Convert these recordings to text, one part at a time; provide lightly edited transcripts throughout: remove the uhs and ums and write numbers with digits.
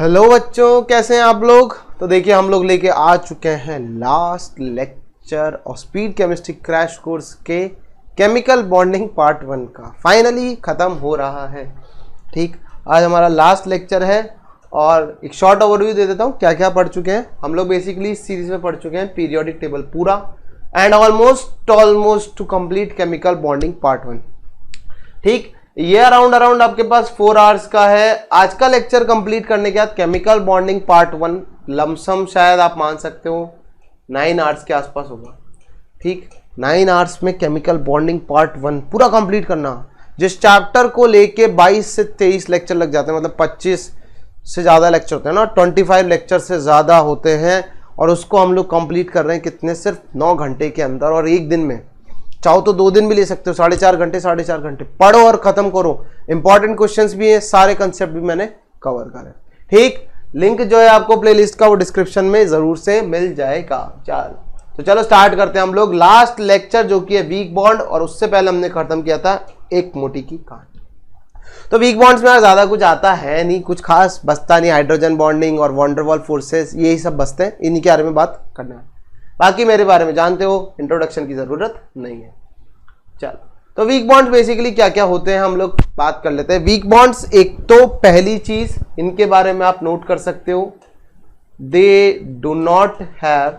Hello बच्चों, कैसे हैं आप लोग। तो देखिए हम लोग लेके आ चुके हैं लास्ट लेक्चर और स्पीड केमिस्ट्री क्रैश कोर्स के केमिकल बॉन्डिंग पार्ट 1 का फाइनली ख़त्म हो रहा है। ठीक, आज हमारा लास्ट लेक्चर है और एक शॉर्ट ओवरव्यू दे देता हूँ क्या क्या पढ़ चुके हैं हम लोग। बेसिकली इस सीरीज में पढ़ चुके हैं पीरियोडिक टेबल पूरा and almost two complete chemical bonding part 1। ठीक, ये अराउंड आपके पास 4 आवर्स का है। आज का लेक्चर कंप्लीट करने के बाद केमिकल बॉन्डिंग पार्ट 1 लमसम शायद आप मान सकते हो 9 आवर्स के आसपास होगा। ठीक, 9 आवर्स में केमिकल बॉन्डिंग पार्ट 1 पूरा कंप्लीट करना। जिस चैप्टर को लेके 22 से 23 लेक्चर लग जाते हैं, मतलब 25 से ज़्यादा लेक्चर होते हैं ना, 25 लेक्चर से ज़्यादा होते हैं और उसको हम लोग कंप्लीट कर रहे हैं कितने, सिर्फ 9 घंटे के अंदर और एक दिन में। चाहो तो 2 दिन भी ले सकते हो, 4.5 घंटे पढ़ो और खत्म करो। इंपॉर्टेंट क्वेश्चंस भी है, सारे कंसेप्ट भी मैंने कवर करे। ठीक, लिंक जो है आपको प्लेलिस्ट का वो डिस्क्रिप्शन में जरूर से मिल जाएगा। तो चलो स्टार्ट करते हैं हम लोग लास्ट लेक्चर जो कि है वीक बॉन्ड, और उससे पहले हमने खत्म किया था एक मोटी की कहानी। तो वीक बॉन्ड्स में ज्यादा कुछ आता है नहीं, कुछ खास बचता नहीं। हाइड्रोजन बॉन्डिंग और वॉन्डरवॉल फोर्सेस यही सब बचते हैं, इन्हीं के बारे में बात करना है। बाकी मेरे बारे में जानते हो, इंट्रोडक्शन की जरूरत नहीं है। चलो, तो वीक बॉन्ड्स बेसिकली क्या क्या होते हैं हम लोग बात कर लेते हैं। वीक बॉन्ड्स, एक तो पहली चीज इनके बारे में आप नोट कर सकते हो, they do not have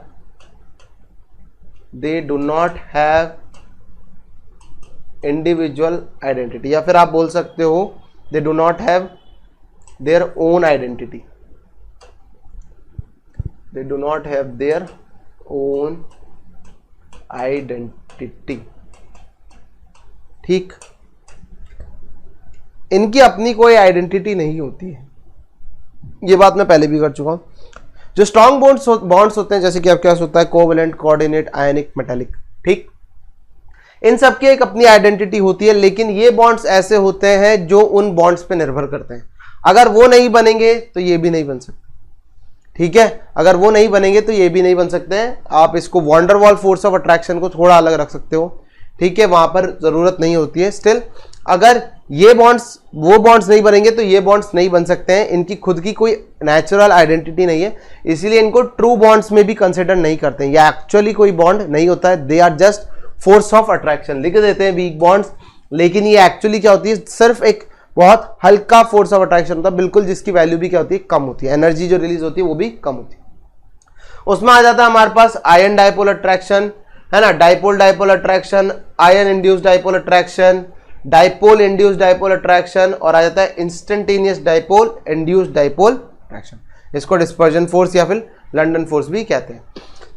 individual identity, या फिर आप बोल सकते हो they do not have their own identity. They do not have their own identity. ठीक, इनकी अपनी कोई आइडेंटिटी नहीं होती है, ये बात मैं पहले भी कर चुका हूं। जो स्ट्रॉन्ग बॉन्ड्स होते हैं, जैसे कि आपके पास होता है कोवेलेंट, कोऑर्डिनेट, आयनिक, मेटालिक। ठीक, इन सबकी एक अपनी आइडेंटिटी होती है, लेकिन ये बॉन्ड्स ऐसे होते हैं जो उन बॉन्ड्स पे निर्भर करते हैं। अगर वो नहीं बनेंगे तो ये भी नहीं बन सकते। ठीक है, अगर वो नहीं बनेंगे तो ये भी नहीं बन सकते हैं। आप इसको वॉन्डरवॉल फोर्स ऑफ अट्रैक्शन को थोड़ा अलग रख सकते हो। ठीक है, वहां पर जरूरत नहीं होती है। स्टिल अगर ये बॉन्ड्स वो बॉन्ड्स नहीं बनेंगे तो ये बॉन्ड्स नहीं बन सकते हैं। इनकी खुद की कोई नेचुरल आइडेंटिटी नहीं है, इसीलिए इनको ट्रू बॉन्ड्स में भी कंसिडर नहीं करते हैं। ये एक्चुअली कोई बॉन्ड नहीं होता है, they are just force of attraction लिख देते हैं वीक बॉन्ड्स, लेकिन ये एक्चुअली क्या होती है, सिर्फ एक बहुत हल्का फोर्स ऑफ अट्रैक्शन होता है, बिल्कुल जिसकी वैल्यू भी क्या होती है, कम होती है। एनर्जी जो रिलीज होती है वो भी कम होती है। उसमें आ जाता है हमारे पास आयन डायपोल अट्रैक्शन, है ना, dipole attraction, ion induced dipole attraction, dipole induced dipole attraction, और आ जाता है instantaneous dipole induced dipole attraction. इसको डिस्पर्जन फोर्स या फिर लंडन फोर्स भी कहते हैं।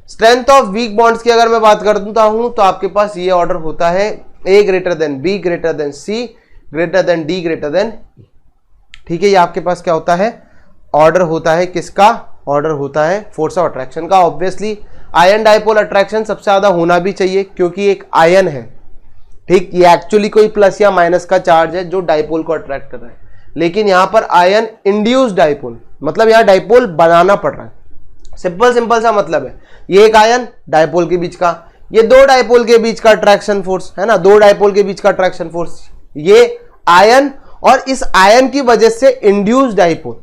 स्ट्रेंथ ऑफ वीक बॉन्ड्स की अगर मैं बात करता हूं तो आपके पास ये ऑर्डर होता है A greater than B greater than C greater than D greater than E। ठीक है, ये आपके पास क्या होता है, ऑर्डर होता है किसका, ऑर्डर होता है फोर्स ऑफ अट्रैक्शन का। ऑब्वियसली आयन डायपोल अट्रैक्शन सबसे ज्यादा होना भी चाहिए, क्योंकि एक आयन है। ठीक, ये एक्चुअली कोई प्लस या माइनस का चार्ज है जो डायपोल को अट्रैक्ट कर रहा है, लेकिन यहां पर आयन इंड्यूस्ड डायपोल, मतलब यहां डायपोल बनाना पड़ रहा है। सिंपल सा मतलब है, ये एक आयन डायपोल के बीच का, ये 2 डायपोल के बीच का अट्रैक्शन फोर्स है ना, 2 डायपोल के बीच का अट्रैक्शन फोर्स, ये आयन, और इस आयन की वजह से इंड्यूस्ड डायपोल,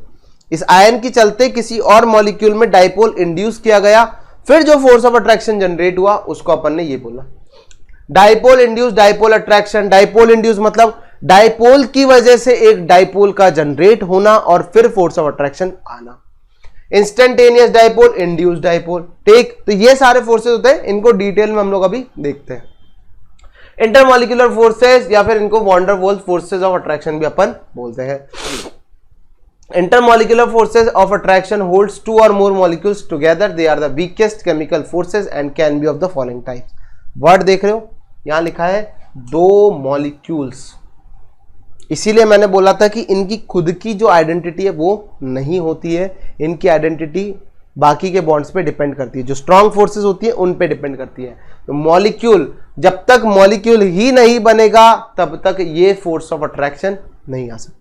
इस आयन की चलते किसी और मॉलिक्यूल में डायपोल इंड्यूस किया गया, फिर जो फोर्स ऑफ अट्रैक्शन जनरेट हुआ उसको अपन ने ये बोला dipole induce dipole attraction. Dipole induce मतलब डायपोल की वजह से एक डायपोल का जनरेट होना और फिर फोर्स ऑफ अट्रैक्शन आना। Instantaneous dipole, induced dipole. ठीक, तो ये सारे फोर्सेस होते हैं, इनको डिटेल में हम लोग अभी देखते हैं। इंटरमॉलिक्यूलर फोर्सेस या फिर इनको वॉन्डरवॉल फोर्सेस ऑफ अट्रैक्शन भी अपन बोलते हैं। Intermolecular forces of attraction holds 2 or more molecules together. They are the weakest chemical forces and can be of the following types. Word देख रहे हो, यहां लिखा है 2 मॉलिक्यूल्स, इसीलिए मैंने बोला था कि इनकी खुद की जो आइडेंटिटी है वो नहीं होती है। इनकी आइडेंटिटी बाकी के बॉन्ड्स पे डिपेंड करती है, जो स्ट्रॉन्ग फोर्सेस होती है उन पे डिपेंड करती है। तो मॉलिक्यूल, जब तक मॉलिक्यूल ही नहीं बनेगा तब तक ये फोर्स ऑफ अट्रैक्शन नहीं आ सकता।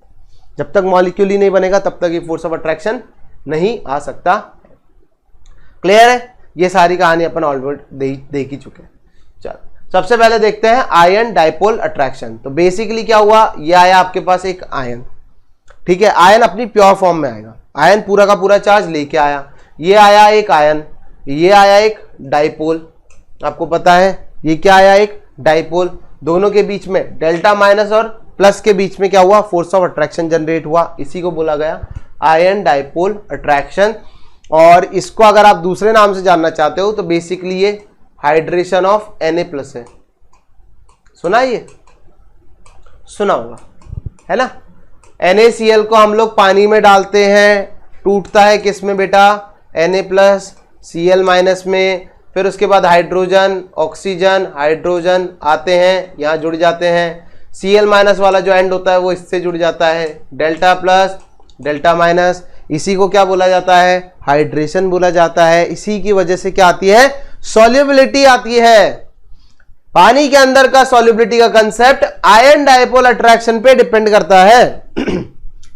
जब तक मॉलिक्यूल ही नहीं बनेगा तब तक ये फोर्स ऑफ अट्रैक्शन नहीं आ सकता। क्लियर है, ये सारी कहानी अपन ऑलरेडी देख ही चुके हैं। चलो, सबसे पहले देखते हैं आयन डायपोल अट्रैक्शन। तो बेसिकली क्या हुआ, ये आया आपके पास एक आयन, ठीक है, आयन अपनी प्योर फॉर्म में आएगा, आयन पूरा का पूरा चार्ज लेके आया, ये आया एक आयन, ये आया एक डाइपोल, आपको पता है ये क्या आया एक डाइपोल, दोनों के बीच में डेल्टा माइनस और प्लस के बीच में क्या हुआ, फोर्स ऑफ अट्रैक्शन जनरेट हुआ, इसी को बोला गया आयन डाइपोल अट्रैक्शन। और इसको अगर आप दूसरे नाम से जानना चाहते हो तो बेसिकली ये हाइड्रेशन ऑफ Na+ है, सुना ये, सुना होगा है ना। NaCl को हम लोग पानी में डालते हैं, टूटता है किस में बेटा, Na+, Cl- में, फिर उसके बाद हाइड्रोजन ऑक्सीजन हाइड्रोजन आते हैं, यहाँ जुड़ जाते हैं, Cl- वाला जो एंड होता है वो इससे जुड़ जाता है, डेल्टा प्लस डेल्टा माइनस, इसी को क्या बोला जाता है, हाइड्रेशन बोला जाता है। इसी की वजह से क्या आती है, सॉल्युबिलिटी आती है। पानी के अंदर का सॉल्युबिलिटी का कंसेप्ट आयन डाइपोल अट्रैक्शन पे डिपेंड करता है।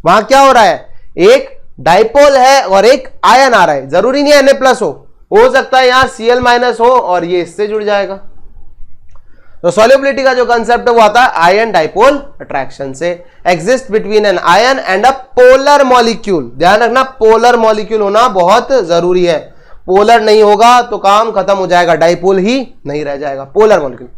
वहां क्या हो रहा है, एक डाइपोल है और एक आयन आ रहा है, जरूरी नहीं है Na+ हो सकता है यहां Cl- हो और ये इससे जुड़ जाएगा। तो सॉल्युबिलिटी का जो कंसेप्ट है वो आता है आयन डाइपोल अट्रैक्शन से। Exist between an ion and a polar molecule, ध्यान रखना पोलर मॉलिक्यूल होना बहुत जरूरी है, पोलर नहीं होगा तो काम खत्म हो जाएगा, डाइपोल ही नहीं रह जाएगा, polar molecule.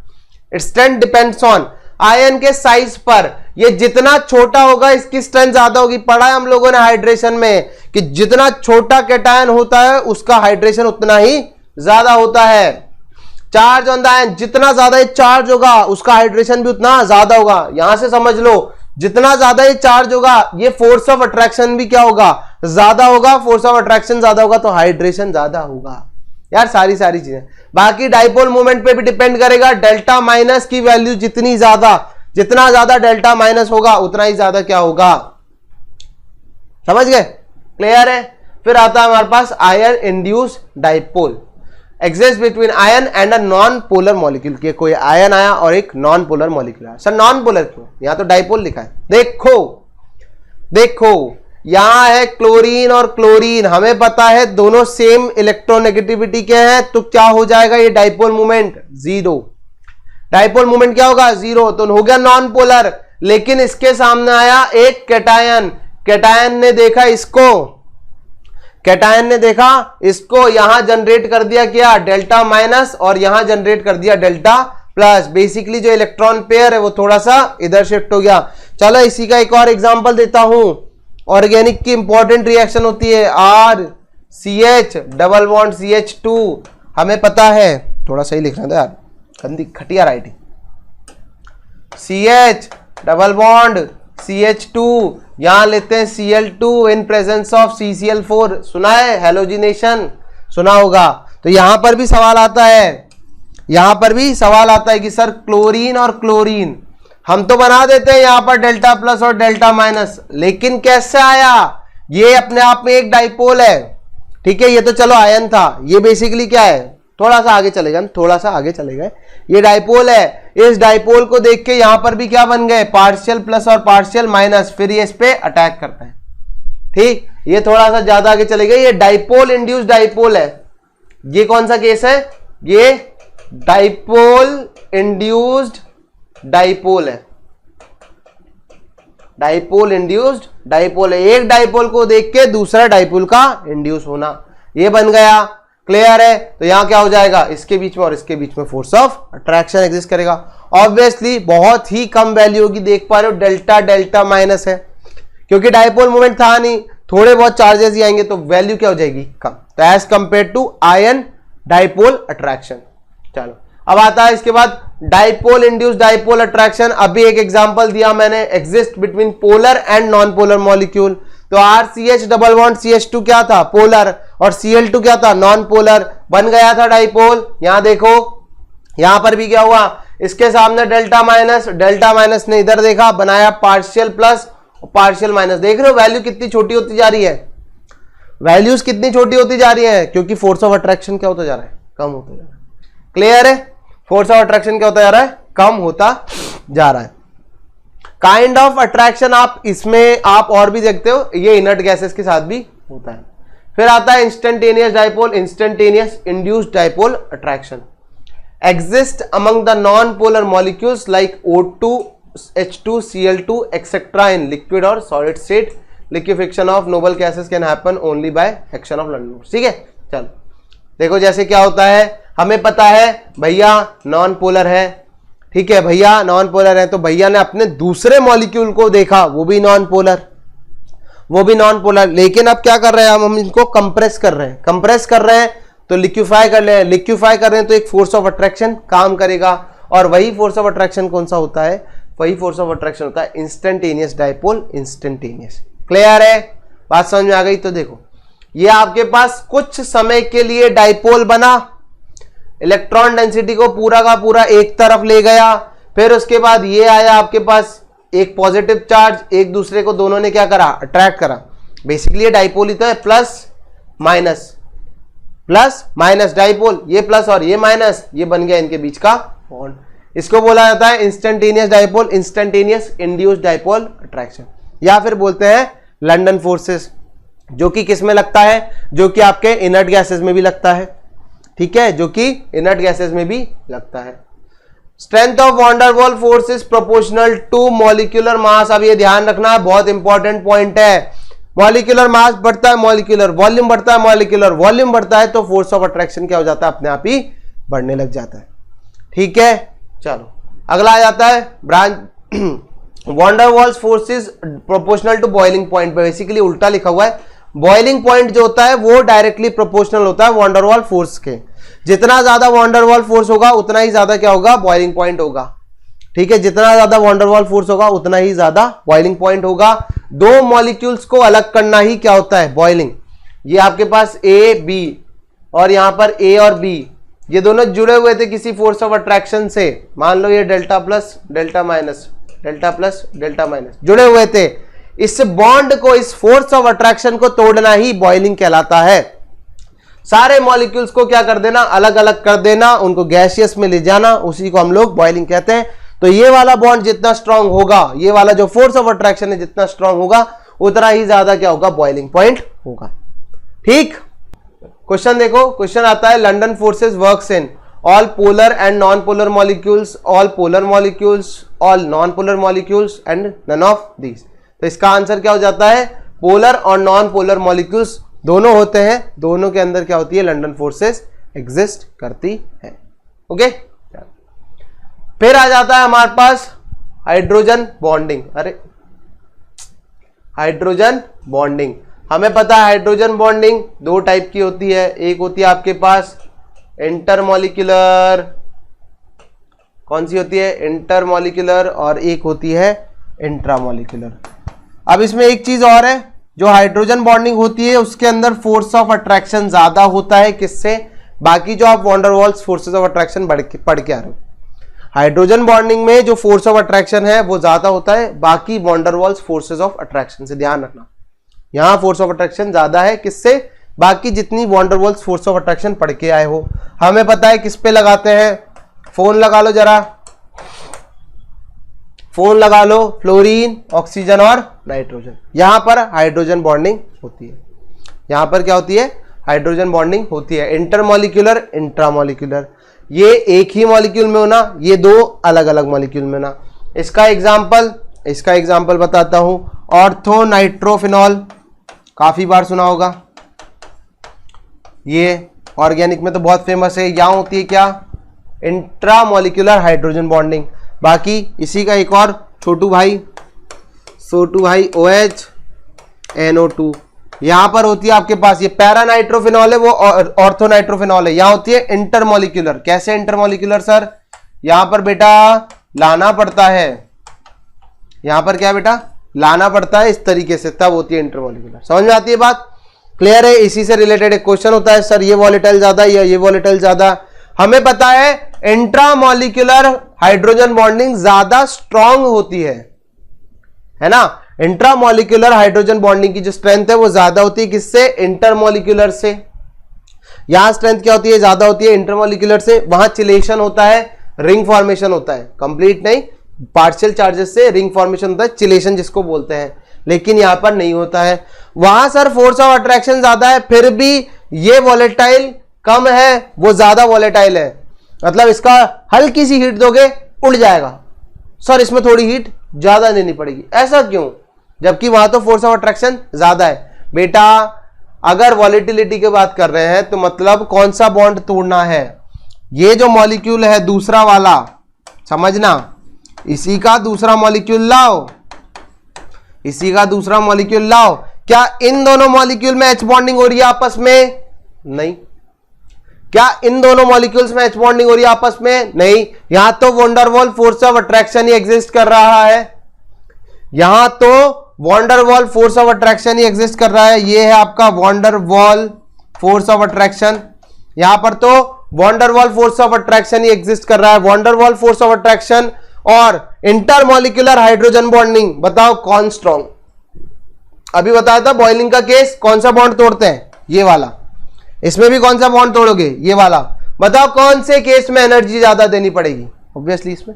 Its strength depends on ion के साइज पर, ये जितना छोटा होगा इसकी स्ट्रेंथ ज्यादा होगी। पढ़ा है हम लोगों ने हाइड्रेशन में कि जितना छोटा कैटायन होता है उसका हाइड्रेशन उतना ही ज्यादा होता है। चार्ज ऑन द आयन, जितना ज्यादा ये चार्ज होगा उसका हाइड्रेशन भी उतना ज्यादा होगा। यहां से समझ लो जितना ज्यादा ये चार्ज होगा ये फोर्स ऑफ अट्रैक्शन भी क्या होगा, ज्यादा होगा, फोर्स ऑफ अट्रैक्शन ज्यादा होगा तो हाइड्रेशन ज्यादा होगा। यार सारी चीजें, बाकी डाइपोल मोमेंट पे भी डिपेंड करेगा, डेल्टा माइनस की वैल्यू जितना ज्यादा डेल्टा माइनस होगा उतना ही ज्यादा क्या होगा, समझ गए, क्लियर है। फिर आता है हमारे पास ion induced dipole, exist between ion and a non polar molecule, के कोई आयन आया और एक नॉन पोलर मॉलिक्यूल आया। सर नॉन पोलर क्यों, यहां तो डाइपोल लिखा है, देखो यहां है क्लोरीन और क्लोरीन, हमें पता है दोनों सेम इलेक्ट्रोनेगेटिविटी के हैं, तो क्या हो जाएगा ये dipole moment zero, dipole moment क्या होगा जीरो, तो हो गया नॉन पोलर। लेकिन इसके सामने आया एक कैटायन, कैटायन ने देखा इसको यहां जनरेट कर दिया क्या, डेल्टा माइनस, और यहां जनरेट कर दिया डेल्टा प्लस। बेसिकली जो इलेक्ट्रॉन पेयर है वो थोड़ा सा इधर शिफ्ट हो गया। चलो इसी का एक और एग्जांपल देता हूं, ऑर्गेनिक की इंपॉर्टेंट रिएक्शन होती है RCH डबल बॉन्ड CH2, हमें पता है, थोड़ा सही लिखना था यार, गंदी खटिया writing, CH double bond CH2, यहां लेते हैं Cl2 in presence of CCl4, सुना है, हेलोजिनेशन सुना होगा। तो यहां पर भी सवाल आता है कि सर क्लोरीन और क्लोरीन हम तो बना देते हैं यहां पर डेल्टा प्लस और डेल्टा माइनस, लेकिन कैसे आया, ये अपने आप में एक डाइपोल है, ठीक है, ये तो चलो आयन था, ये बेसिकली क्या है, थोड़ा सा आगे चले गए, ये डाइपोल है। इस डाइपोल को देख के यहां पर भी क्या बन गए, पार्शियल प्लस और पार्शियल माइनस, फिर ये इस पे अटैक करता है, ठीक, ये थोड़ा सा ज्यादा आगे चले गए, ये डाइपोल इंड्यूस्ड डाइपोल है। ये कौन सा केस है, ये डाइपोल इंड्यूस्ड डाइपोल है, डाइपोल इंड्यूस्ड डाइपोल है, एक डाइपोल को देख के दूसरा डाइपोल का इंड्यूस होना, ये बन गया, क्लियर है। तो यहां क्या हो जाएगा, इसके बीच में और इसके बीच में फोर्स ऑफ अट्रैक्शन एग्जिस्ट करेगा। ऑब्वियसली बहुत ही कम वैल्यू होगी, देख पा रहे हो डेल्टा माइनस है, क्योंकि डाइपोल मोमेंट था नहीं, थोड़े बहुत चार्जेस ही आएंगे तो वैल्यू क्या हो जाएगी, कम, तो as compare to ion dipole attraction. चलो अब आता है इसके बाद डाइपोल इंड्यूस्ड डाइपोल अट्रैक्शन। अभी एक एग्जांपल दिया मैंने, exist between polar and non polar molecule, तो RCH डबल बॉन्ड CH2 क्या था, पोलर, और Cl2 क्या था, नॉन पोलर, बन गया था डाइपोल। यहां देखो यहां पर भी क्या हुआ, इसके सामने डेल्टा माइनस ने इधर देखा, बनाया पार्शियल प्लस और पार्शियल माइनस। देख रहे हो वैल्यू कितनी छोटी होती जा रही है, वैल्यूज कितनी छोटी होती जा रही है, क्योंकि फोर्स ऑफ अट्रैक्शन क्या होता जा रहा है, कम होता जा रहा है, क्लियर है, फोर्स ऑफ अट्रैक्शन क्या होता जा रहा है, कम होता जा रहा है। काइंड ऑफ अट्रैक्शन आप इसमें आप और भी देखते हो, ये इनर्ट गैसेस के साथ भी होता है। फिर आता है instantaneous dipole, instantaneous induced dipole attraction, exist among the non polar molecules like O2 H2Cl2 etcetera in liquid और solid state liquefaction of noble gases can happen only by action of London force. ठीक है, चलो देखो जैसे क्या होता है, हमें पता है भैया नॉन पोलर है, ठीक है भैया नॉन पोलर है, तो भैया ने अपने दूसरे मॉलिक्यूल को देखा वो भी नॉन पोलर, लेकिन अब क्या कर रहे हैं हम इनको कंप्रेस कर रहे हैं, तो लिक्विफाई कर रहे हैं तो एक फोर्स ऑफ अट्रैक्शन काम करेगा, और वही फोर्स ऑफ अट्रैक्शन कौन सा होता है, वही फोर्स ऑफ अट्रैक्शन होता है इंस्टेंटेनियस डाइपोल, इंस्टेंटेनियस। क्लियर है, बात समझ में आ गई। तो देखो ये आपके पास कुछ समय के लिए डाइपोल बना, इलेक्ट्रॉन डेंसिटी को पूरा का पूरा एक तरफ ले गया, फिर उसके बाद ये आया आपके पास एक पॉजिटिव चार्ज, एक दूसरे को दोनों ने क्या करा, अट्रैक्ट करा। बेसिकली ये डाइपोल ही तो है, प्लस माइनस डाइपोल, ये प्लस और ये माइनस, ये बन गया इनके बीच का बॉन्ड। इसको बोला जाता है instantaneous dipole, instantaneous induced dipole attraction, या फिर बोलते हैं लंडन फोर्सेस, जो कि किस में लगता है, जो कि आपके इनर्ट गैसेस में भी लगता है। ठीक है, जो कि इनर्ट गैसेस में भी लगता है। Strength of van der Waals force is proportional to molecular mass. अब ये ध्यान रखना है, बहुत इंपॉर्टेंट पॉइंट है। मॉलिक्यूलर मास बढ़ता है, मॉलिक्यूलर वॉल्यूम बढ़ता है, मॉलिक्यूलर वॉल्यूम बढ़ता है, तो फोर्स ऑफ अट्रैक्शन क्या हो जाता है, अपने आप ही बढ़ने लग जाता है। ठीक है, चलो अगला आ जाता है branch van der Waals force is proportional to boiling point. पे बेसिकली उल्टा लिखा हुआ है, बॉइलिंग पॉइंट जो होता है वो डायरेक्टली प्रोपोर्शनल होता है वैन डर वाल्स फोर्स के। जितना ज्यादा वैन डर वाल्स फोर्स होगा उतना ही ज्यादा क्या होगा, बॉइलिंग पॉइंट होगा। ठीक है, जितना ज्यादा वैन डर वाल्स फोर्स होगा उतना ही ज्यादा बॉइलिंग पॉइंट होगा। दो मॉलिक्यूल्स को अलग करना ही क्या होता है, बॉइलिंग। ये आपके पास ए बी और यहां पर ए और बी, ये दोनों जुड़े हुए थे किसी फोर्स ऑफ अट्रैक्शन से। मान लो ये delta plus delta minus, delta plus delta minus जुड़े हुए थे। इस बॉन्ड को, इस फोर्स ऑफ अट्रैक्शन को तोड़ना ही बॉइलिंग कहलाता है। सारे मॉलिक्यूल्स को क्या कर देना, अलग अलग कर देना, उनको गैसियस में ले जाना, उसी को हम लोग बॉइलिंग कहते हैं। तो ये वाला बॉन्ड जितना स्ट्रांग होगा, ये वाला जो फोर्स ऑफ अट्रैक्शन है जितना स्ट्रांग होगा, उतना ही ज्यादा क्या होगा, बॉइलिंग पॉइंट होगा। ठीक, क्वेश्चन देखो, क्वेश्चन आता है London forces works in all polar and non polar molecules, all polar molecules, all non polar molecules and none of these. तो इसका आंसर क्या हो जाता है, पोलर और नॉन पोलर मॉलिक्यूल्स दोनों होते हैं, दोनों के अंदर क्या होती है, लंडन फोर्सेस एग्जिस्ट करती है। ओके, फिर आ जाता है हमारे पास हाइड्रोजन बॉन्डिंग। अरे हाइड्रोजन बॉन्डिंग, हमें पता है हाइड्रोजन बॉन्डिंग दो टाइप की होती है। एक होती है आपके पास इंटरमॉलिक्यूलर, कौन सी होती है, इंटरमॉलिक्यूलर, और एक होती है इंट्रामॉलिक्यूलर। अब इसमें एक चीज और है, जो हाइड्रोजन बॉन्डिंग होती है उसके अंदर फोर्स ऑफ अट्रैक्शन ज्यादा होता है, किससे, बाकी जो आप van der Waals forces of attraction पढ़ के आ रहे हो, हाइड्रोजन बॉन्डिंग में जो फोर्स ऑफ अट्रैक्शन है वो ज्यादा होता है बाकी van der Waals forces of attraction से। ध्यान रखना, यहां फोर्स ऑफ अट्रैक्शन ज्यादा है, किससे, बाकी जितनी van der Waals force of attraction पढ़ के आए हो। हमें पता है किस पे लगाते हैं, फोन लगा लो जरा, फोन लगा लो, फ्लोरीन, ऑक्सीजन और नाइट्रोजन, यहां पर हाइड्रोजन बॉन्डिंग होती है। यहां पर क्या होती है, हाइड्रोजन बॉन्डिंग होती है। इंटरमॉलिक्यूलर, इंट्रामॉलिक्यूलर, ये एक ही मॉलिक्यूल में होना, ये दो अलग अलग मॉलिक्यूल में होना। इसका एग्जांपल बताता हूं, ऑर्थो नाइट्रोफिनॉल, काफी बार सुना होगा, ये ऑर्गेनिक में तो बहुत फेमस है। यहां होती है क्या, इंट्रामॉलिक्यूलर हाइड्रोजन बॉन्डिंग। बाकी इसी का एक और छोटू भाई OH NO2, यहां पर होती है आपके पास, ये पैरा नाइट्रोफिनॉल है, वो ऑर्थो नाइट्रोफिनॉल है। यहां होती है इंटरमॉलिक्यूलर। कैसे इंटरमॉलिक्यूलर सर, यहां पर बेटा लाना पड़ता है, यहां पर क्या बेटा लाना पड़ता है, इस तरीके से, तब होती है इंटरमॉलिक्यूलर। समझ में आती है बात, क्लियर है। इसी से रिलेटेड एक क्वेश्चन होता है, सर ये वॉलेटाइल ज्यादा या ये वॉलेटाइल ज्यादा। हमें पता है इंट्रामॉलिक्यूलर हाइड्रोजन बॉन्डिंग ज्यादा स्ट्रांग होती है ना। इंट्रामॉलिक्यूलर हाइड्रोजन बॉन्डिंग की जो स्ट्रेंथ है वो ज्यादा होती है, किससे, इंटरमॉलिक्यूलर से। यहां स्ट्रेंथ क्या होती है, ज्यादा होती है इंटरमॉलिक्यूलर से। वहां चिलेशन होता है, रिंग फॉर्मेशन होता है, कंप्लीट नहीं, पार्शियल चार्जेस से रिंग फॉर्मेशन होता है, चिलेशन जिसको बोलते हैं, लेकिन यहां पर नहीं होता है। वहां सर फोर्स ऑफ अट्रैक्शन ज्यादा है, फिर भी ये वॉलेटाइल कम है, वो ज्यादा वॉलेटाइल है। मतलब इसका हल्की सी हीट दोगे उड़ जाएगा, सर इसमें थोड़ी हीट ज्यादा देनी पड़ेगी, ऐसा क्यों, जबकि वहां तो फोर्स ऑफ अट्रैक्शन ज्यादा है। बेटा अगर वॉलेटिलिटी की बात कर रहे हैं तो मतलब कौन सा बॉन्ड तोड़ना है, ये जो मॉलिक्यूल है दूसरा वाला, समझना, इसी का दूसरा मॉलिक्यूल लाओ, इसी का दूसरा मॉलिक्यूल लाओ। क्या इन दोनों मॉलिक्यूल में एच बॉन्डिंग हो रही है आपस में? नहीं। क्या इन दोनों मॉलिक्यूल्स में एच बॉन्डिंग हो रही है आपस में? नहीं। यहां तो van der Waals force of attraction he exist कर रहा है, यहां तो van der Waals force of attraction he exist कर रहा है। ये है आपका वॉन्डरवॉल फोर्स ऑफ अट्रैक्शन, यहां पर तो van der Waals force of attraction he exist कर रहा है। वॉन्डरवॉल फोर्स ऑफ अट्रैक्शन और इंटरमॉलिक्यूलर हाइड्रोजन बॉन्डिंग, बताओ कौन स्ट्रॉन्ग? अभी बताया था बॉइलिंग का केस, कौन सा बॉन्ड तोड़ते हैं? ये वाला। इसमें भी कौन सा बॉन्ड तोड़ोगे? ये वाला। बताओ कौन से केस में एनर्जी ज्यादा देनी पड़ेगी? ऑब्वियसली इसमें।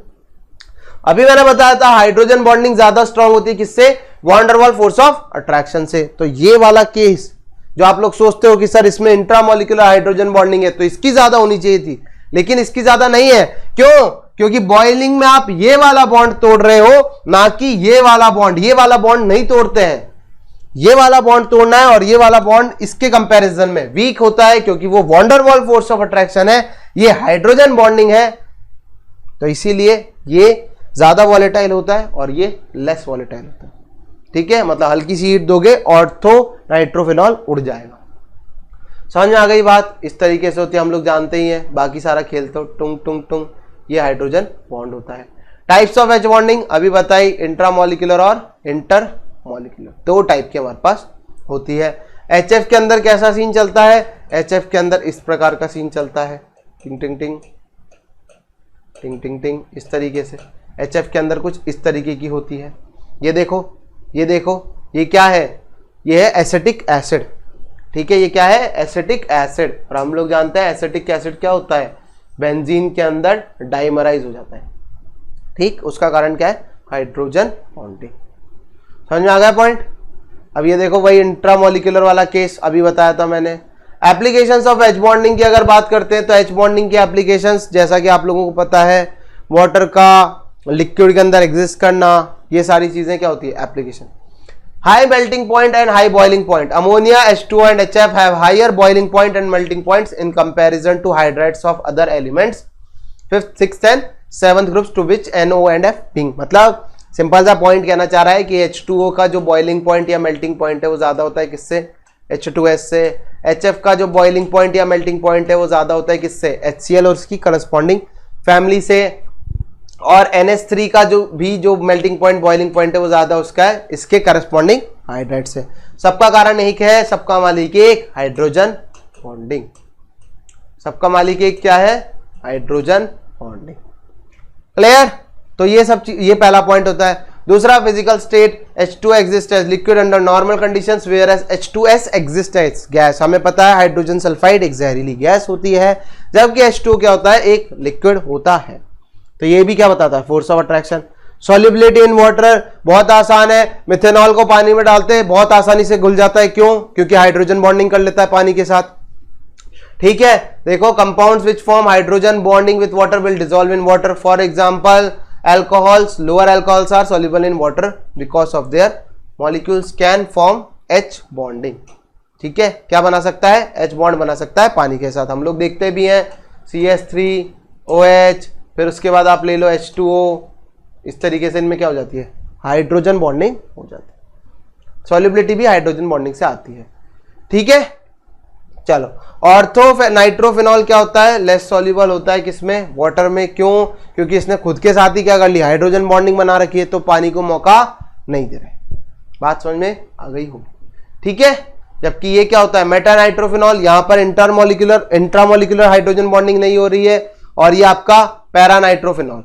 अभी मैंने बताया था हाइड्रोजन बॉन्डिंग ज्यादा स्ट्रॉन्ग होती है किससे? वॉन्डरवॉल फोर्स ऑफ अट्रैक्शन से। तो ये वाला केस जो आप लोग सोचते हो कि सर इसमें इंट्रामॉलिक्यूलर हाइड्रोजन बॉन्डिंग है तो इसकी ज्यादा होनी चाहिए थी, लेकिन इसकी ज्यादा नहीं है। क्यों? क्योंकि बॉइलिंग में आप ये वाला बॉन्ड तोड़ रहे हो, ना कि ये वाला बॉन्ड। ये वाला बॉन्ड नहीं तोड़ते हैं, ये वाला बॉन्ड तोड़ना है, और ये वाला बॉन्ड इसके कंपैरिजन में वीक होता है क्योंकि वो वॉन्डरवॉल फोर्स ऑफ अट्रैक्शन है, ये हाइड्रोजन बॉन्डिंग है, तो इसीलिए ये ज्यादा वॉलेटाइल होता है और ये लेस वॉलेटाइल होता है। ठीक है, मतलब हल्की सी हीट दोगे ऑर्थो नाइट्रोफिनॉल उड़ जाएगा। समझ में आ गई बात? इस तरीके से होती है, हम लोग जानते ही हैं, बाकी सारा खेल तो टुंग टुंग टुंग, ये हाइड्रोजन बॉन्ड होता है। टाइप्स ऑफ एच बॉन्डिंग अभी बताई, इंट्रामॉलिक्यूलर और इंटर मॉलिक्यूलर, दो टाइप की हमारे पास होती है। HF के अंदर कैसा सीन चलता है? HF के अंदर इस प्रकार का सीन चलता है, टिंग टिंग टिंग टिंग टिंग टिंग, इस तरीके से। HF के अंदर कुछ इस तरीके की होती है। ये देखो, ये देखो, ये क्या है? ये है एसिटिक एसिड। ठीक है, ये क्या है? Acetic acid. और हम लोग जानते हैं एसिटिक एसिड क्या होता है? बेंजीन के अंदर डाइमराइज हो जाता है। ठीक, उसका कारण क्या है? Hydrogen bonding. समझ में आ गया पॉइंट? अब ये देखो वही इंट्रामॉलिक्यूलर वाला केस अभी बताया था मैंने। एप्लीकेशंस ऑफ एच बॉन्डिंग की अगर बात करते हैं तो एच बॉन्डिंग की एप्लीकेशंस जैसा कि आप लोगों को पता है, वाटर का लिक्विड के अंदर एग्जिस्ट करना, ये सारी चीजें क्या होती है? Application. High melting point and high boiling point. Ammonia H2O and HF have higher boiling point and melting points in comparison to hydrides of other elements 5th, 6th and 7th groups to which NO and F being। मतलब simple सा point कहना चाह रहा है कि H2O का जो boiling point या मेल्टिंग पॉइंट है वो ज्यादा होता है किससे? H2S से। HF का जो बॉइलिंग पॉइंट या मेल्टिंग पॉइंट है वो ज्यादा होता है किससे? HCl और उसकी करस्पॉन्डिंग फैमिली से। और NH3 का जो मेल्टिंग पॉइंट बॉइलिंग पॉइंट है वो ज्यादा उसका है इसके करस्पॉन्डिंग हाइड्राइड से। सबका कारण एक है, सबका मालिक एक, हाइड्रोजन बॉन्डिंग। सबका मालिक एक क्या है? Hydrogen bonding. क्लियर? तो ये सब ये पहला पॉइंट होता है। दूसरा, physical state H2 exist as liquid under normal conditions whereas H2S exist as gas. हमें पता है हाइड्रोजन सल्फाइड एक जहरीली गैस होती है, जबकि H2O क्या होता है? एक लिक्विड होता है। तो ये भी क्या बताता है? Force of attraction. Solubility in water बहुत आसान है, मिथेनॉल को पानी में डालते हैं बहुत आसानी से घुल जाता है। क्यों? क्योंकि हाइड्रोजन बॉन्डिंग कर लेता है पानी के साथ। ठीक है, देखो compounds which form hydrogen bonding with water will dissolve in water. For example alcohols, lower alcohols are soluble in water because of their molecules can form H bonding। ठीक है, क्या बना सकता है? H bond बना सकता है पानी के साथ। हम लोग देखते भी हैं CH3OH, फिर उसके बाद आप ले लो H2O, इस तरीके से इनमें क्या हो जाती है? हाइड्रोजन बॉन्डिंग हो जाती है। सॉल्युबिलिटी भी हाइड्रोजन बॉन्डिंग से आती है। ठीक है, चलो। ऑर्थो नाइट्रोफिनॉल क्या होता है? लेस सॉल्युबल होता है किसमें? वाटर में। क्यों? क्योंकि इसने खुद के साथ ही क्या कर लिया? हाइड्रोजन बॉन्डिंग बना रखी है, तो पानी को मौका नहीं दे रहे। बात समझ में आ गई होगी? ठीक है, जबकि ये क्या होता है? मेटा नाइट्रोफिनॉल, यहां पर इंट्रामोलिकुलर हाइड्रोजन बॉन्डिंग नहीं हो रही है, और ये आपका पैरा नाइट्रोफिनॉल।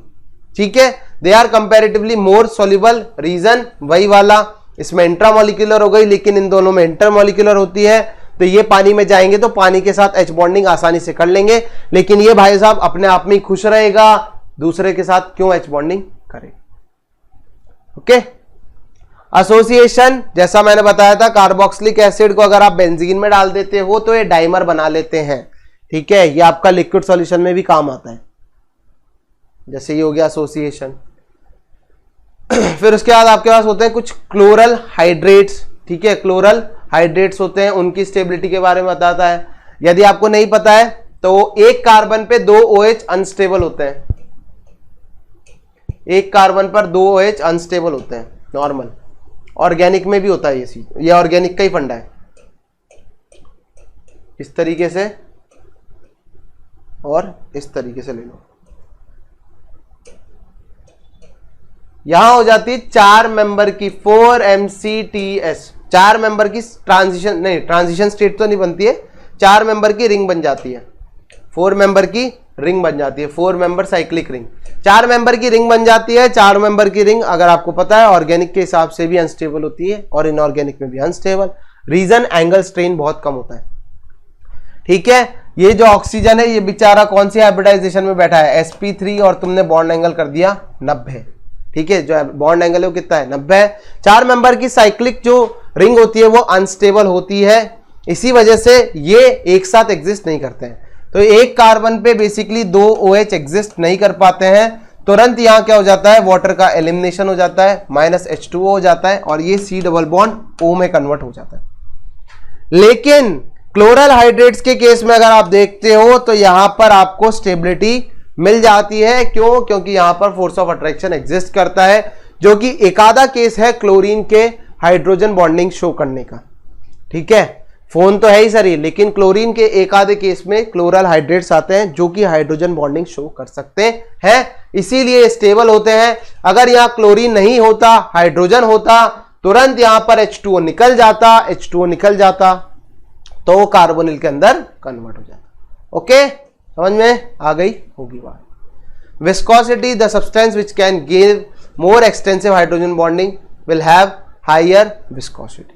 ठीक है, they are comparatively more soluble. Reason वही वाला, इसमें इंट्रामोलिकुलर हो गई लेकिन इन दोनों में इंटरमोलिकुलर होती है, तो ये पानी में जाएंगे तो पानी के साथ एच बॉन्डिंग आसानी से कर लेंगे। लेकिन ये भाई साहब अपने आप में खुश रहेगा, दूसरे के साथ क्यों एच बॉन्डिंग करे? ओके। एसोसिएशन, जैसा मैंने बताया था, कार्बोक्सिलिक एसिड को अगर आप बेंजीन में डाल देते हो तो ये डाइमर बना लेते हैं। ठीक है, ये आपका लिक्विड सॉल्यूशन में भी काम आता है। जैसे ये हो गया एसोसिएशन। फिर उसके बाद आपके पास होते हैं कुछ क्लोरल हाइड्रेट्स, ठीक है, क्लोरल हाइड्रेट्स होते हैं, उनकी स्टेबिलिटी के बारे में बताता है। यदि आपको नहीं पता है तो एक कार्बन पे 2 OH अनस्टेबल होते हैं, एक कार्बन पर 2 OH अनस्टेबल होते हैं, नॉर्मल। ऑर्गेनिक में भी होता है ये चीज, ये ऑर्गेनिक का ही फंडा है। इस तरीके से और इस तरीके से ले लो, यहां हो जाती है 4 मेंबर की 4MCTS, 4 मेंबर की ट्रांजिशन, नहीं ट्रांजिशन स्टेट तो नहीं बनती है, 4 मेंबर की रिंग बन जाती है, 4 मेंबर की रिंग बन जाती है, 4 मेंबर साइक्लिक रिंग, 4 मेंबर की रिंग बन जाती है। 4 मेंबर की रिंग अगर आपको पता है ऑर्गेनिक के हिसाब से भी अनस्टेबल होती है और इनऑर्गेनिक में भी अनस्टेबल। रीजन एंगल स्ट्रेन बहुत कम होता है, ठीक है। ये जो ऑक्सीजन है ये बेचारा कौन सी हाइब्रिडाइजेशन में बैठा है, sp3, और तुमने बॉन्ड एंगल कर दिया 90, ठीक है, जो बॉन्ड एंगल है वो कितना है, 90 है। 4 मेंबर की साइक्लिक जो रिंग होती है वो अनस्टेबल होती है, इसी वजह से ये एक साथ एग्जिस्ट नहीं करते हैं। तो एक कार्बन पे बेसिकली 2 OH एग्जिस्ट नहीं कर पाते हैं, तुरंत यहां क्या हो जाता है, वाटर का एलिमिनेशन हो जाता है, -H2O हो जाता है और ये C डबल बॉन्ड O में कन्वर्ट हो जाता है। लेकिन क्लोरल हाइड्रेट्स के केस में अगर आप देखते हो तो यहां पर आपको स्टेबिलिटी मिल जाती है, क्यों, क्योंकि यहां पर फोर्स ऑफ अट्रैक्शन एग्जिस्ट करता है, जो कि एक आधा केस है क्लोरीन के हाइड्रोजन बॉन्डिंग शो करने का, ठीक है। फोन तो है ही सर, लेकिन क्लोरीन के एक आधे केस में क्लोरल हाइड्रेट्स आते हैं जो कि हाइड्रोजन बॉन्डिंग शो कर सकते हैं, इसीलिए स्टेबल होते हैं। अगर यहां क्लोरीन नहीं होता, हाइड्रोजन होता, तुरंत यहां पर H2O निकल जाता, H2O निकल जाता तो वो कार्बोनिल के अंदर कन्वर्ट हो जाता। ओके, समझ में आ गई होगी बात। Viscosity, the substance which can give more extensive hydrogen bonding will have higher viscosity,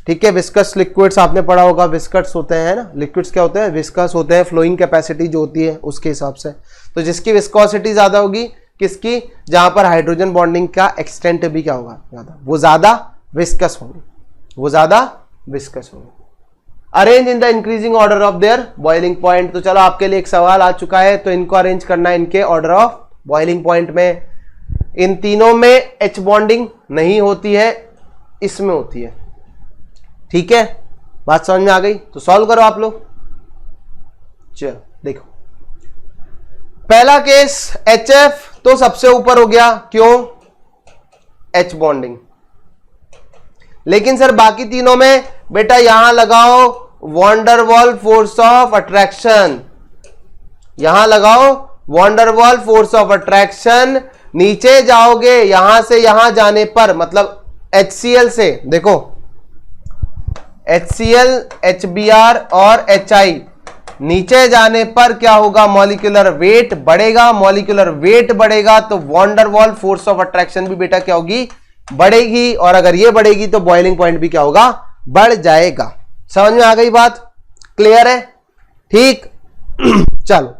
ठीक है। विस्कस लिक्विड्स आपने पढ़ा होगा, विस्कस होते हैं ना, लिक्विड्स क्या होते हैं, विस्कस होते हैं, फ्लोइंग कैपेसिटी जो होती है उसके हिसाब से। तो जिसकी विस्कोसिटी ज्यादा होगी, किसकी, जहां पर हाइड्रोजन बॉन्डिंग का एक्सटेंट भी क्या होगा, ज्यादा, वो ज्यादा विस्कस होंगे, वो ज्यादा विस्कस होंगे। Arrange in the increasing order of their boiling point, तो चलो आपके लिए एक सवाल आ चुका है, तो इनको अरेंज करना है इनके ऑर्डर ऑफ बॉइलिंग पॉइंट में। इन तीनों में H बॉन्डिंग नहीं होती है, इसमें होती है, ठीक है। बात समझ में आ गई, तो सॉल्व करो आप लोग। चलो देखो, पहला केस HF तो सबसे ऊपर हो गया, क्यों, H बॉन्डिंग। लेकिन सर बाकी तीनों में बेटा यहां लगाओ वॉन्डरवॉल फोर्स ऑफ अट्रैक्शन, यहां लगाओ वॉन्डरवॉल फोर्स ऑफ अट्रैक्शन, नीचे जाओगे यहां से यहां जाने पर, मतलब HCl से, देखो HCl, HBr और HI, नीचे जाने पर क्या होगा, मॉलिक्यूलर वेट बढ़ेगा, मॉलिक्यूलर वेट बढ़ेगा तो वॉन्डरवॉल फोर्स ऑफ अट्रैक्शन भी बेटा क्या होगी, बढ़ेगी, और अगर ये बढ़ेगी तो बॉइलिंग पॉइंट भी क्या होगा, बढ़ जाएगा। समझ में आ गई बात, क्लियर है, ठीक। चलो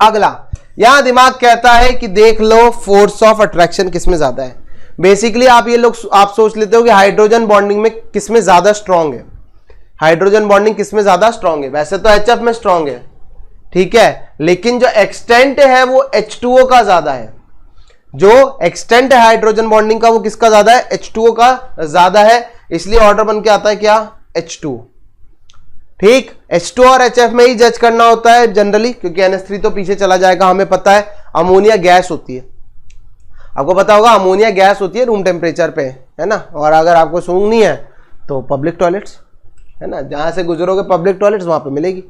अगला, यहां दिमाग कहता है कि देख लो फोर्स ऑफ अट्रैक्शन किसमें ज्यादा है। बेसिकली आप ये लोग आप सोच लेते हो कि हाइड्रोजन बॉन्डिंग में किसमें ज्यादा स्ट्रांग है, हाइड्रोजन बॉन्डिंग किसमें ज्यादा स्ट्रांग है, वैसे तो HF में स्ट्रांग है, ठीक है, लेकिन जो एक्सटेंट है वो H2O का ज्यादा है, जो एक्सटेंट है हाइड्रोजन बॉन्डिंग का वो किसका ज्यादा है, H2O का ज्यादा है, इसलिए ऑर्डर बन के आता है क्या, H2, ठीक। H2 और HF में ही जज करना होता है जनरली, क्योंकि NH3 तो पीछे चला जाएगा, हमें पता है अमोनिया गैस होती है, आपको पता होगा अमोनिया गैस होती है रूम टेम्परेचर पे, है ना। और अगर आपको सूंघनी है तो पब्लिक टॉयलेट्स, है ना, जहां से गुजरोगे पब्लिक टॉयलेट्स वहां पे मिलेगी।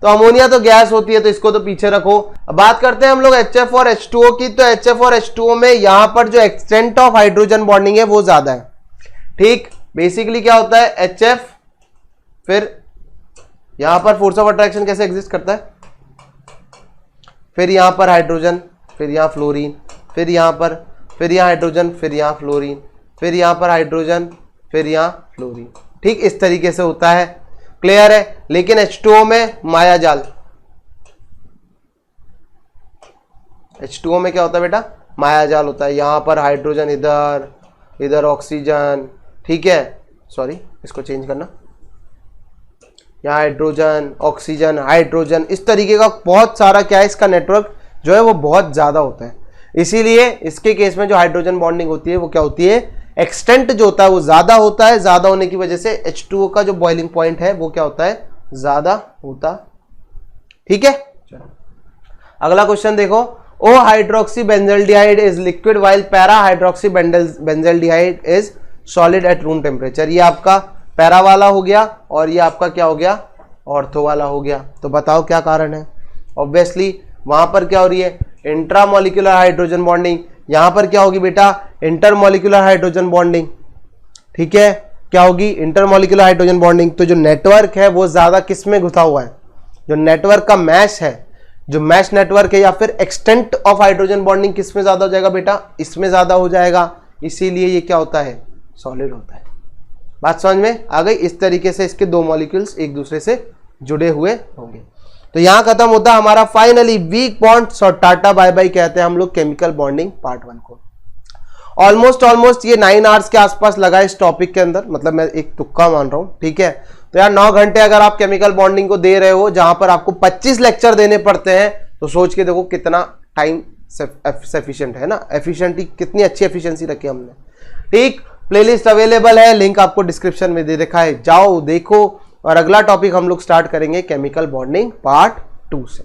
तो अमोनिया तो गैस होती है, तो इसको तो पीछे रखो। अब बात करते हैं हम लोग HF और H2O की, तो HF और H2O में यहां पर जो एक्सटेंट ऑफ हाइड्रोजन बॉन्डिंग है वो ज्यादा है, ठीक। बेसिकली क्या होता है, HF, फिर यहां पर फोर्स ऑफ अट्रैक्शन कैसे एग्जिस्ट करता है, फिर यहां पर हाइड्रोजन, फिर यहां फ्लोरीन, फिर यहां पर, फिर यहां हाइड्रोजन, फिर यहां फ्लोरीन, फिर यहां पर हाइड्रोजन, फिर यहां फ्लोरीन, ठीक, इस तरीके से होता है, क्लियर है। लेकिन H2O में माया जाल, H2O में क्या होता है बेटा, माया जाल होता है, यहां पर हाइड्रोजन इधर, इधर ऑक्सीजन, ठीक है, सॉरी इसको चेंज करना, यहाँ हाइड्रोजन, ऑक्सीजन, हाइड्रोजन, इस तरीके का बहुत सारा क्या है, इसका नेटवर्क जो है वो बहुत ज्यादा होता है। इसीलिए इसके केस में जो हाइड्रोजन बॉन्डिंग होती है वो क्या होती है, एक्सटेंट जो होता है वो ज्यादा होता है, ज्यादा होने की वजह से H2O का जो बॉइलिंग पॉइंट है वो क्या होता है, ज्यादा होता। ठीक है, अगला क्वेश्चन देखो, o hydroxy benzaldehyde is liquid while para hydroxy benzaldehyde is solid at room temperature. ये आपका पैरा वाला हो गया और ये आपका क्या हो गया, ऑर्थो वाला हो गया। तो बताओ क्या कारण है। ऑब्वियसली वहां पर क्या हो रही है, इंट्रामोलिकुलर हाइड्रोजन बॉन्डिंग, यहां पर क्या होगी बेटा, इंटरमोलिकुलर हाइड्रोजन बॉन्डिंग। ठीक है, क्या होगी, इंटरमोलिकुलर हाइड्रोजन बॉन्डिंग। तो जो नेटवर्क है वो ज्यादा किस में घुसा हुआ है, जो नेटवर्क का मैश है, जो मैश नेटवर्क है या फिर एक्सटेंट ऑफ हाइड्रोजन बॉन्डिंग किस में ज्यादा हो जाएगा बेटा, इसमें ज्यादा हो जाएगा। इसीलिए ये क्या होता है, सॉलिड होता है। बात समझ में आ गई। इस तरीके से इसके दो मॉलिक्यूल्स एक दूसरे से जुड़े हुए होंगे। तो यहां खत्म होता है हमारा फाइनली वीक बॉन्ड्स और टाटा बाय बाय कहते हैं हम लोग केमिकल बॉन्डिंग पार्ट 1 को। ऑलमोस्ट ये 9 आवर्स के आसपास लगा इस टॉपिक के अंदर, मतलब मैं एक तुक्का मान रहा हूं। ठीक है, तो यार 9 घंटे अगर आप केमिकल बॉन्डिंग को दे रहे हो जहां पर आपको 25 लेक्चर देने पड़ते हैं, तो सोच के देखो कितना टाइम सफिशिएंट है ना, एफिशिएंटली कितनी अच्छी एफिशिएंसी रखी हमने। ठीक, प्लेलिस्ट अवेलेबल है, लिंक आपको डिस्क्रिप्शन में दे रखा है, जाओ देखो। और अगला टॉपिक हम लोग स्टार्ट करेंगे केमिकल बॉन्डिंग पार्ट 2 से।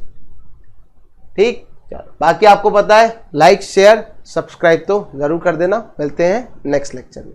ठीक, चलो बाकी आपको पता है, लाइक शेयर सब्सक्राइब तो जरूर कर देना। मिलते हैं नेक्स्ट लेक्चर में।